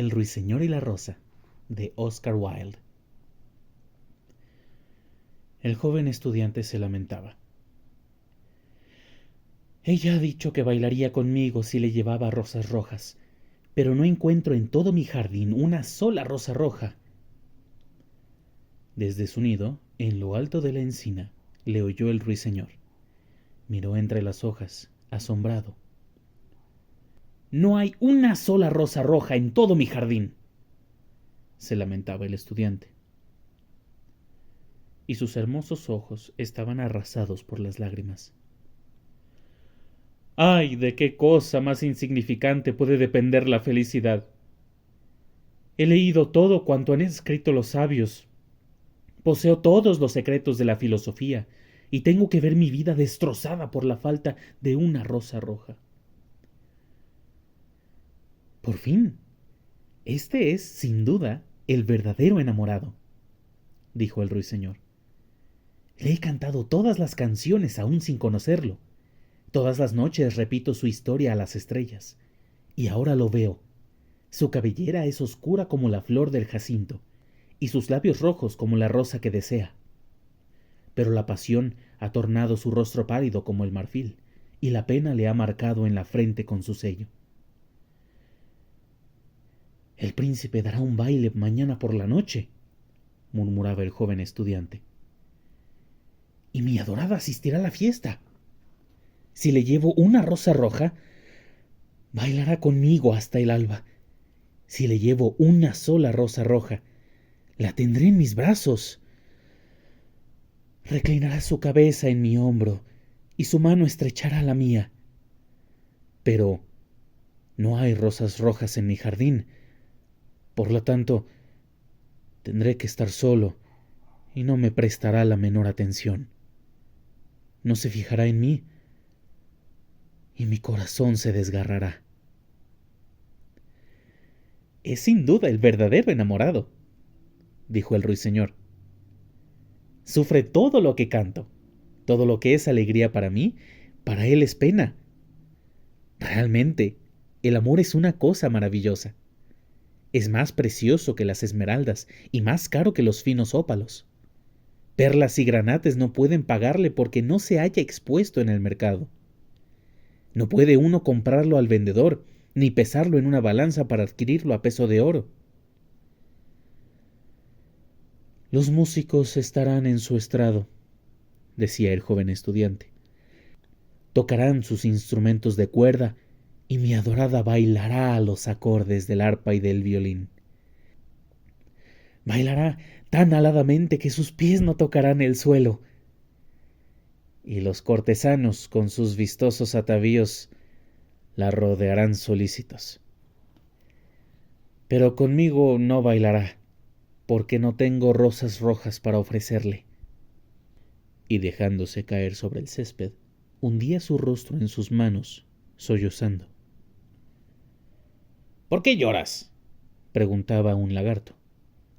El ruiseñor y la rosa, de Oscar Wilde. El joven estudiante se lamentaba. Ella ha dicho que bailaría conmigo si le llevaba rosas rojas, pero no encuentro en todo mi jardín una sola rosa roja. Desde su nido, en lo alto de la encina, le oyó el ruiseñor. Miró entre las hojas, asombrado. No hay una sola rosa roja en todo mi jardín, se lamentaba el estudiante. Y sus hermosos ojos estaban arrasados por las lágrimas. ¡Ay, de qué cosa más insignificante puede depender la felicidad! He leído todo cuanto han escrito los sabios. Poseo todos los secretos de la filosofía y tengo que ver mi vida destrozada por la falta de una rosa roja. Por fin, este es, sin duda, el verdadero enamorado, dijo el ruiseñor. Le he cantado todas las canciones aún sin conocerlo. Todas las noches repito su historia a las estrellas. Y ahora lo veo. Su cabellera es oscura como la flor del jacinto, y sus labios rojos como la rosa que desea. Pero la pasión ha tornado su rostro pálido como el marfil, y la pena le ha marcado en la frente con su sello. El príncipe dará un baile mañana por la noche, murmuraba el joven estudiante. Y mi adorada asistirá a la fiesta. Si le llevo una rosa roja, bailará conmigo hasta el alba. Si le llevo una sola rosa roja, la tendré en mis brazos. Reclinará su cabeza en mi hombro y su mano estrechará la mía. Pero no hay rosas rojas en mi jardín. Por lo tanto, tendré que estar solo y no me prestará la menor atención. No se fijará en mí y mi corazón se desgarrará. Es sin duda el verdadero enamorado, dijo el ruiseñor. Sufre todo lo que canto, todo lo que es alegría para mí, para él es pena. Realmente, el amor es una cosa maravillosa. Es más precioso que las esmeraldas y más caro que los finos ópalos. Perlas y granates no pueden pagarle porque no se halla expuesto en el mercado. No puede uno comprarlo al vendedor, ni pesarlo en una balanza para adquirirlo a peso de oro. Los músicos estarán en su estrado, decía el joven estudiante. Tocarán sus instrumentos de cuerda y mi adorada bailará a los acordes del arpa y del violín. Bailará tan aladamente que sus pies no tocarán el suelo. Y los cortesanos, con sus vistosos atavíos, la rodearán solícitos. Pero conmigo no bailará, porque no tengo rosas rojas para ofrecerle. Y dejándose caer sobre el césped, hundía su rostro en sus manos, sollozando. ¿Por qué lloras?, preguntaba un lagarto,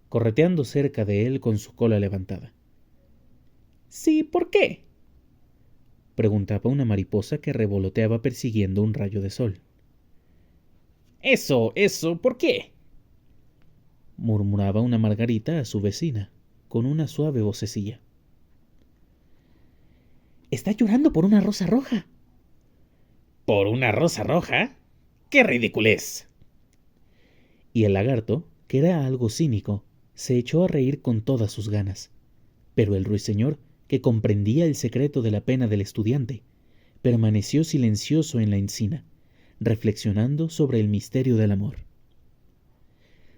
correteando cerca de él con su cola levantada. Sí, ¿por qué?, preguntaba una mariposa que revoloteaba persiguiendo un rayo de sol. Eso, ¿por qué?, murmuraba una margarita a su vecina, con una suave vocecilla. Está llorando por una rosa roja. ¿Por una rosa roja? ¡Qué ridiculez! Y el lagarto, que era algo cínico, se echó a reír con todas sus ganas. Pero el ruiseñor, que comprendía el secreto de la pena del estudiante, permaneció silencioso en la encina, reflexionando sobre el misterio del amor.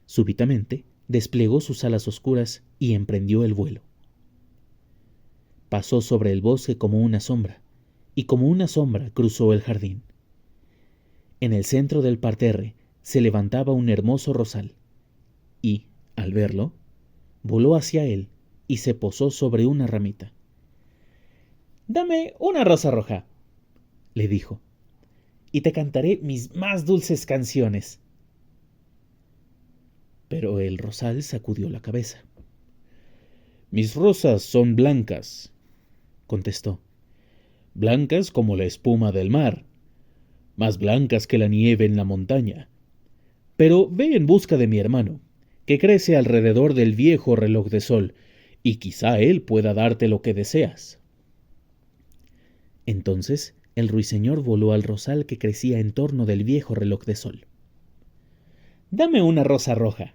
Súbitamente desplegó sus alas oscuras y emprendió el vuelo. Pasó sobre el bosque como una sombra, y como una sombra cruzó el jardín. En el centro del parterre se levantaba un hermoso rosal, y, al verlo, voló hacia él y se posó sobre una ramita. «Dame una rosa roja», le dijo, «y te cantaré mis más dulces canciones». Pero el rosal sacudió la cabeza. «Mis rosas son blancas», contestó, «blancas como la espuma del mar, más blancas que la nieve en la montaña. Pero ve en busca de mi hermano, que crece alrededor del viejo reloj de sol, y quizá él pueda darte lo que deseas. Entonces el ruiseñor voló al rosal que crecía en torno del viejo reloj de sol. «Dame una rosa roja»,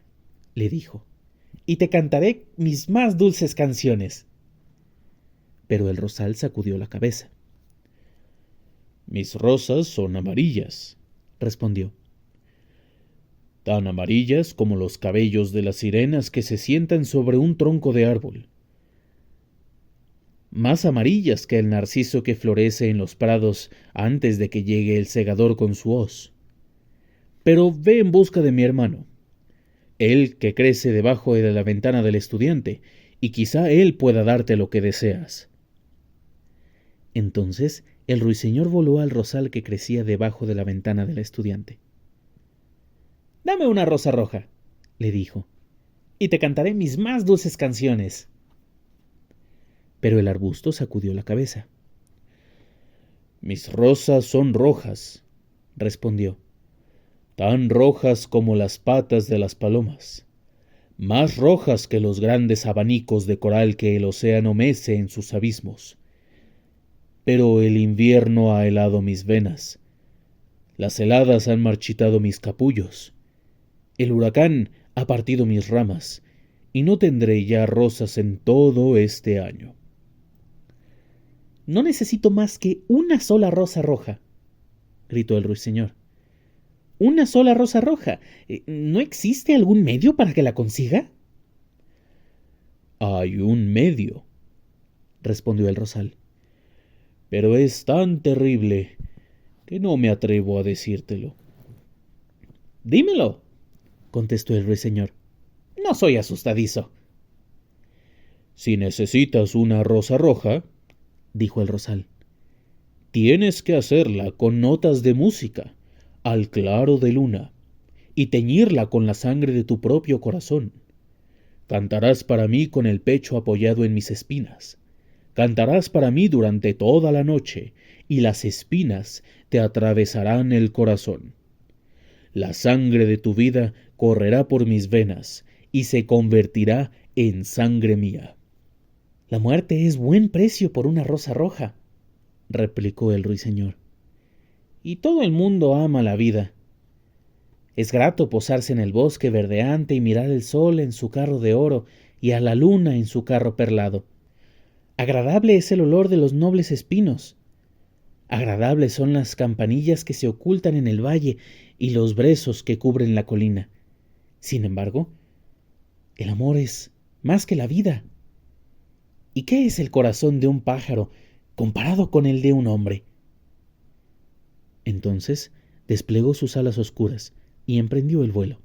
le dijo, «y te cantaré mis más dulces canciones». Pero el rosal sacudió la cabeza. «Mis rosas son amarillas», respondió. «Tan amarillas como los cabellos de las sirenas que se sientan sobre un tronco de árbol. Más amarillas que el narciso que florece en los prados antes de que llegue el segador con su hoz. Pero ve en busca de mi hermano, él que crece debajo de la ventana del estudiante, y quizá él pueda darte lo que deseas». Entonces el ruiseñor voló al rosal que crecía debajo de la ventana del estudiante. «Dame una rosa roja», le dijo, «y te cantaré mis más dulces canciones». Pero el arbusto sacudió la cabeza. «Mis rosas son rojas», respondió, «tan rojas como las patas de las palomas, más rojas que los grandes abanicos de coral que el océano mece en sus abismos. Pero el invierno ha helado mis venas, las heladas han marchitado mis capullos, el huracán ha partido mis ramas, y no tendré ya rosas en todo este año». «No necesito más que una sola rosa roja», gritó el ruiseñor. «Una sola rosa roja. ¿No existe algún medio para que la consiga?» «Hay un medio», respondió el rosal, «pero es tan terrible que no me atrevo a decírtelo». «Dímelo», contestó el ruiseñor. «No soy asustadizo». «Si necesitas una rosa roja», dijo el rosal, «tienes que hacerla con notas de música, al claro de luna, y teñirla con la sangre de tu propio corazón. Cantarás para mí con el pecho apoyado en mis espinas. Cantarás para mí durante toda la noche, y las espinas te atravesarán el corazón. La sangre de tu vida correrá por mis venas, y se convertirá en sangre mía». «La muerte es buen precio por una rosa roja», replicó el ruiseñor. «Y todo el mundo ama la vida. Es grato posarse en el bosque verdeante y mirar el sol en su carro de oro y a la luna en su carro perlado. Agradable es el olor de los nobles espinos. Agradables son las campanillas que se ocultan en el valle y los brezos que cubren la colina. Sin embargo, el amor es más que la vida. ¿Y qué es el corazón de un pájaro comparado con el de un hombre?». Entonces desplegó sus alas oscuras y emprendió el vuelo.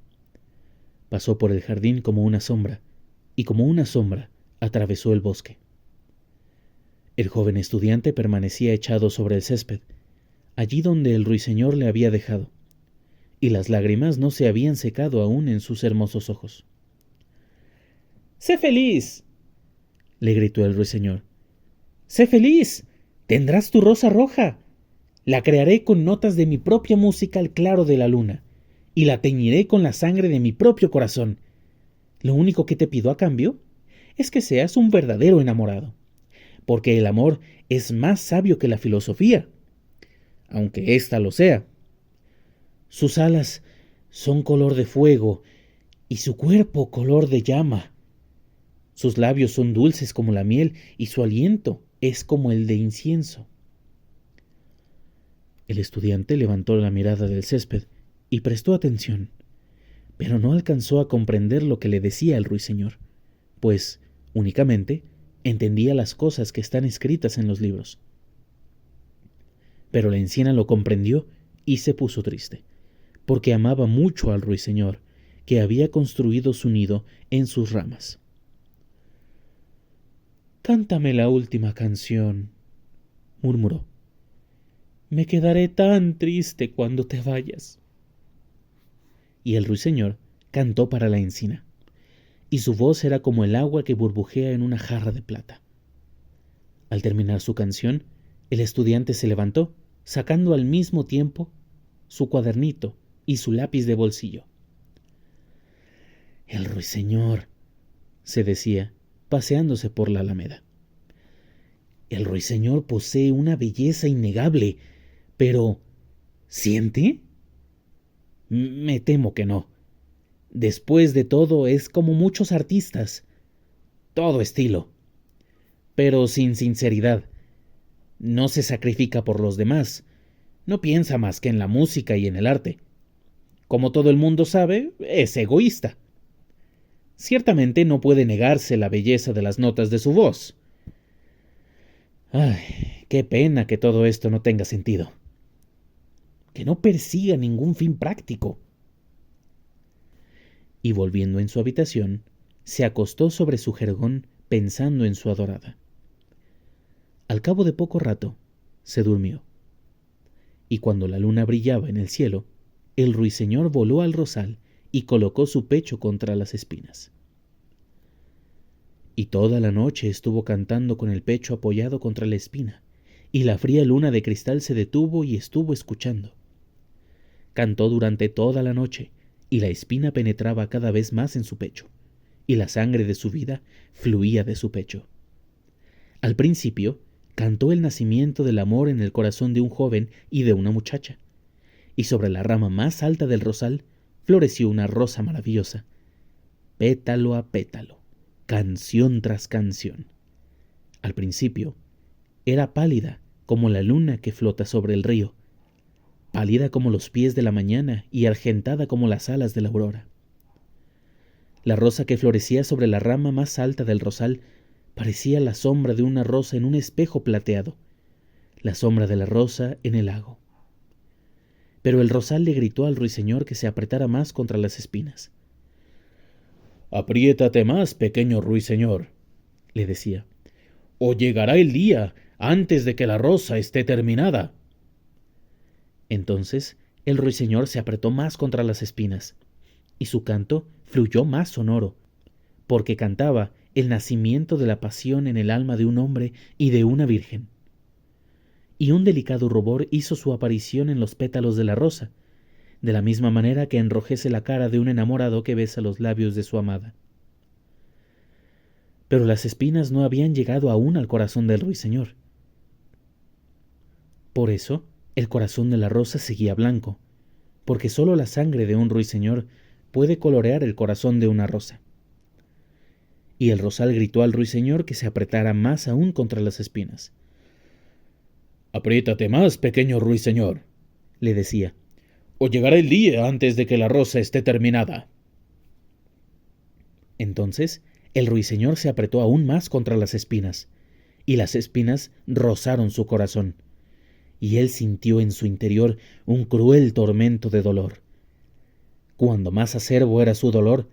Pasó por el jardín como una sombra, y como una sombra atravesó el bosque. El joven estudiante permanecía echado sobre el césped, allí donde el ruiseñor le había dejado, y las lágrimas no se habían secado aún en sus hermosos ojos. «¡Sé feliz!», le gritó el ruiseñor. «¡Sé feliz! Tendrás tu rosa roja. La crearé con notas de mi propia música al claro de la luna, y la teñiré con la sangre de mi propio corazón. Lo único que te pido a cambio es que seas un verdadero enamorado, porque el amor es más sabio que la filosofía, aunque ésta lo sea. Sus alas son color de fuego y su cuerpo color de llama. Sus labios son dulces como la miel y su aliento es como el de incienso». El estudiante levantó la mirada del césped y prestó atención, pero no alcanzó a comprender lo que le decía el ruiseñor, pues únicamente entendía las cosas que están escritas en los libros. Pero la encina lo comprendió y se puso triste, porque amaba mucho al ruiseñor, que había construido su nido en sus ramas. «Cántame la última canción», murmuró. «Me quedaré tan triste cuando te vayas». Y el ruiseñor cantó para la encina, y su voz era como el agua que burbujea en una jarra de plata. Al terminar su canción, el estudiante se levantó, sacando al mismo tiempo su cuadernito y su lápiz de bolsillo. El ruiseñor, se decía, paseándose por la alameda. El ruiseñor posee una belleza innegable, pero ¿siente? Me temo que no. Después de todo, es como muchos artistas. Todo estilo, pero sin sinceridad. No se sacrifica por los demás. No piensa más que en la música y en el arte. Como todo el mundo sabe, es egoísta. Ciertamente no puede negarse la belleza de las notas de su voz. Ay, qué pena que todo esto no tenga sentido. Que no persiga ningún fin práctico. Y volviendo en su habitación, se acostó sobre su jergón pensando en su adorada. Al cabo de poco rato, se durmió. Y cuando la luna brillaba en el cielo, el ruiseñor voló al rosal y colocó su pecho contra las espinas. Y toda la noche estuvo cantando con el pecho apoyado contra la espina, y la fría luna de cristal se detuvo y estuvo escuchando. Cantó durante toda la noche, y la espina penetraba cada vez más en su pecho, y la sangre de su vida fluía de su pecho. Al principio, cantó el nacimiento del amor en el corazón de un joven y de una muchacha, y sobre la rama más alta del rosal floreció una rosa maravillosa, pétalo a pétalo, canción tras canción. Al principio, era pálida como la luna que flota sobre el río, pálida como los pies de la mañana y argentada como las alas de la aurora. La rosa que florecía sobre la rama más alta del rosal parecía la sombra de una rosa en un espejo plateado, la sombra de la rosa en el lago. Pero el rosal le gritó al ruiseñor que se apretara más contra las espinas. «Apriétate más, pequeño ruiseñor», le decía, «o llegará el día antes de que la rosa esté terminada». Entonces el ruiseñor se apretó más contra las espinas, y su canto fluyó más sonoro, porque cantaba el nacimiento de la pasión en el alma de un hombre y de una virgen. Y un delicado rubor hizo su aparición en los pétalos de la rosa, de la misma manera que enrojece la cara de un enamorado que besa los labios de su amada. Pero las espinas no habían llegado aún al corazón del ruiseñor. Por eso, el corazón de la rosa seguía blanco, porque sólo la sangre de un ruiseñor puede colorear el corazón de una rosa. Y el rosal gritó al ruiseñor que se apretara más aún contra las espinas. «Apriétate más, pequeño ruiseñor», le decía, «o llegará el día antes de que la rosa esté terminada». Entonces el ruiseñor se apretó aún más contra las espinas, y las espinas rozaron su corazón, y él sintió en su interior un cruel tormento de dolor. Cuando más acerbo era su dolor,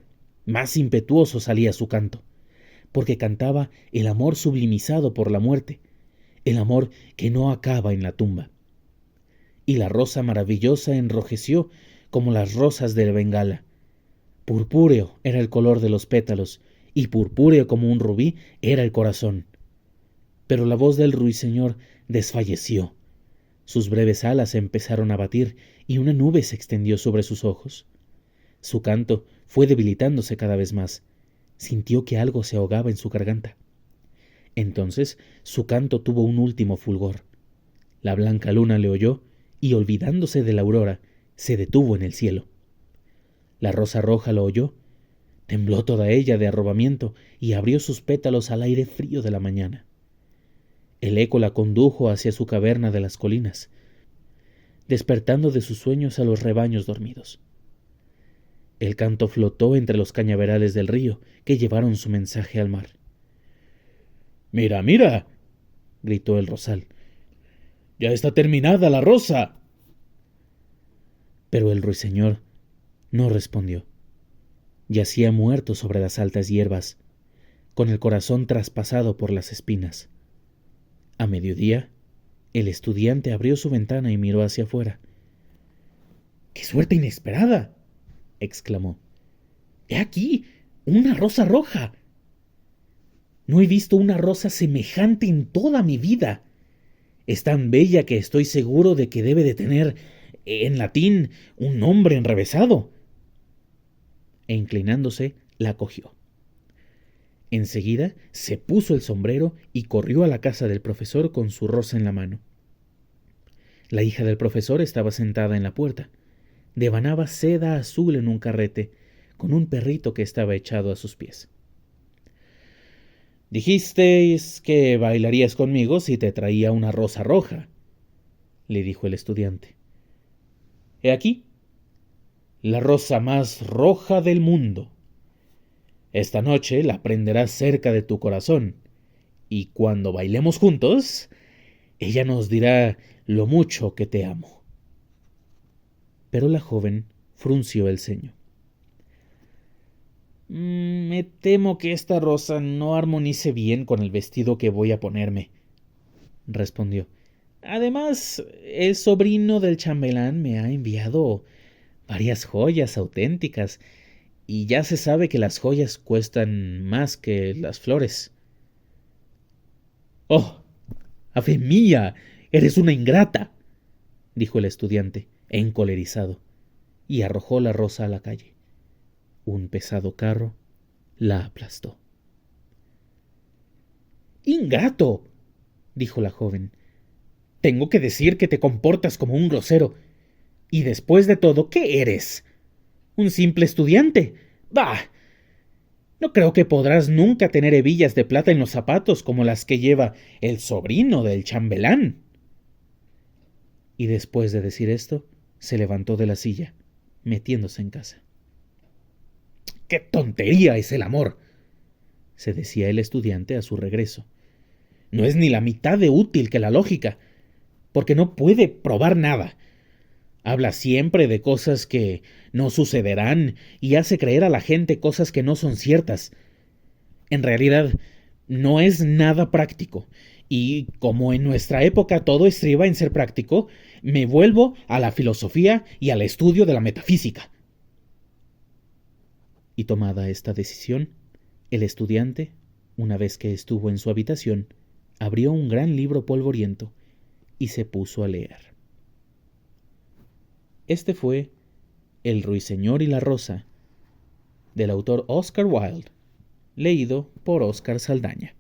más impetuoso salía su canto, porque cantaba el amor sublimizado por la muerte, el amor que no acaba en la tumba. Y la rosa maravillosa enrojeció como las rosas de Bengala. Purpúreo era el color de los pétalos, y purpúreo como un rubí era el corazón. Pero la voz del ruiseñor desfalleció. Sus breves alas empezaron a batir, y una nube se extendió sobre sus ojos. Su canto fue debilitándose cada vez más. Sintió que algo se ahogaba en su garganta. Entonces su canto tuvo un último fulgor. La blanca luna le oyó, y olvidándose de la aurora, se detuvo en el cielo. La rosa roja lo oyó, tembló toda ella de arrobamiento y abrió sus pétalos al aire frío de la mañana. El eco la condujo hacia su caverna de las colinas, despertando de sus sueños a los rebaños dormidos. El canto flotó entre los cañaverales del río que llevaron su mensaje al mar. «¡Mira, mira!», gritó el rosal. «¡Ya está terminada la rosa!». Pero el ruiseñor no respondió. Yacía muerto sobre las altas hierbas, con el corazón traspasado por las espinas. A mediodía, el estudiante abrió su ventana y miró hacia afuera. «¡Qué suerte inesperada!», exclamó. «¡He aquí una rosa roja! No he visto una rosa semejante en toda mi vida. Es tan bella que estoy seguro de que debe de tener, en latín, un nombre enrevesado». e inclinándose, la cogió. Enseguida se puso el sombrero y corrió a la casa del profesor con su rosa en la mano. La hija del profesor estaba sentada en la puerta. Devanaba seda azul en un carrete, con un perrito que estaba echado a sus pies. «Dijisteis que bailarías conmigo si te traía una rosa roja», le dijo el estudiante. «He aquí, la rosa más roja del mundo. Esta noche la prenderás cerca de tu corazón, y cuando bailemos juntos, ella nos dirá lo mucho que te amo». Pero la joven frunció el ceño. «Me temo que esta rosa no armonice bien con el vestido que voy a ponerme», respondió. «Además, el sobrino del chambelán me ha enviado varias joyas auténticas, y ya se sabe que las joyas cuestan más que las flores». «¡Oh! ¡A fe mía! ¡Eres una ingrata!», dijo el estudiante, encolerizado, y arrojó la rosa a la calle. Un pesado carro la aplastó. «¡Ingrato!», dijo la joven. «Tengo que decir que te comportas como un grosero. Y después de todo, ¿qué eres? ¿Un simple estudiante? ¡Bah! No creo que podrás nunca tener hebillas de plata en los zapatos como las que lleva el sobrino del chambelán». Y después de decir esto, se levantó de la silla, metiéndose en casa. «¡Qué tontería es el amor!», se decía el estudiante a su regreso. «No es ni la mitad de útil que la lógica, porque no puede probar nada. Habla siempre de cosas que no sucederán y hace creer a la gente cosas que no son ciertas. En realidad, no es nada práctico, y como en nuestra época todo estriba en ser práctico, me vuelvo a la filosofía y al estudio de la metafísica». Y tomada esta decisión, el estudiante, una vez que estuvo en su habitación, abrió un gran libro polvoriento y se puso a leer. Este fue El ruiseñor y la rosa, del autor Oscar Wilde, leído por Óscar Saldaña.